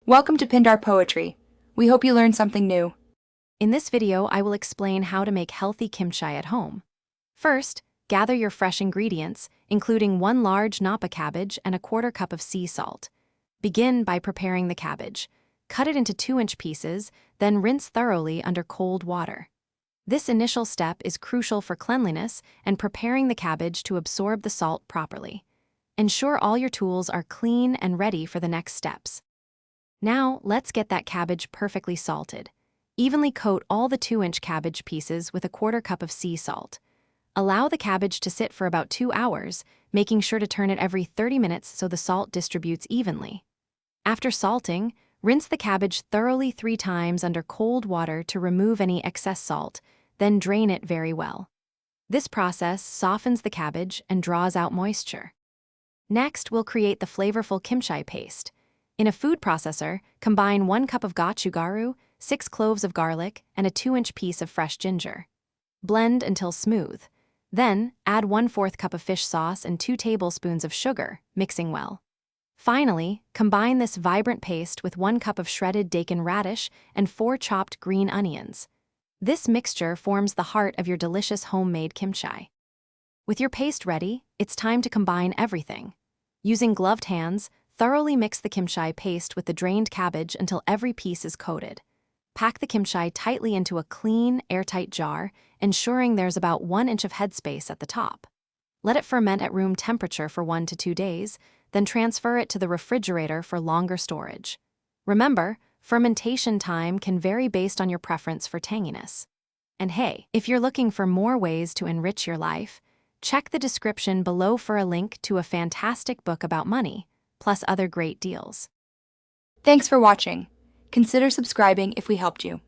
Welcome to Pindar Poetry. We hope you learned something new. In this video, I will explain how to make healthy kimchi at home. First, gather your fresh ingredients, including 1 large napa cabbage and a 1/4 cup of sea salt. Begin by preparing the cabbage. Cut it into 2-inch pieces, then rinse thoroughly under cold water. This initial step is crucial for cleanliness and preparing the cabbage to absorb the salt properly. Ensure all your tools are clean and ready for the next steps. Now, let's get that cabbage perfectly salted. Evenly coat all the 2-inch cabbage pieces with a 1/4 cup of sea salt. Allow the cabbage to sit for about 2 hours, making sure to turn it every 30 minutes so the salt distributes evenly. After salting, rinse the cabbage thoroughly 3 times under cold water to remove any excess salt, then drain it very well. This process softens the cabbage and draws out moisture. Next, we'll create the flavorful kimchi paste. In a food processor, combine 1 cup of gochugaru, 6 cloves of garlic, and a 2-inch piece of fresh ginger. Blend until smooth. Then, add 1/4 cup of fish sauce and 2 tablespoons of sugar, mixing well. Finally, combine this vibrant paste with 1 cup of shredded daikon radish and 4 chopped green onions. This mixture forms the heart of your delicious homemade kimchi. With your paste ready, it's time to combine everything. Using gloved hands, thoroughly mix the kimchi paste with the drained cabbage until every piece is coated. Pack the kimchi tightly into a clean, airtight jar, ensuring there's about 1 inch of headspace at the top. Let it ferment at room temperature for 1 to 2 days, then transfer it to the refrigerator for longer storage. Remember, fermentation time can vary based on your preference for tanginess. And hey, if you're looking for more ways to enrich your life, check the description below for a link to a fantastic book about money, plus other great deals. Thanks for watching. Consider subscribing if we helped you.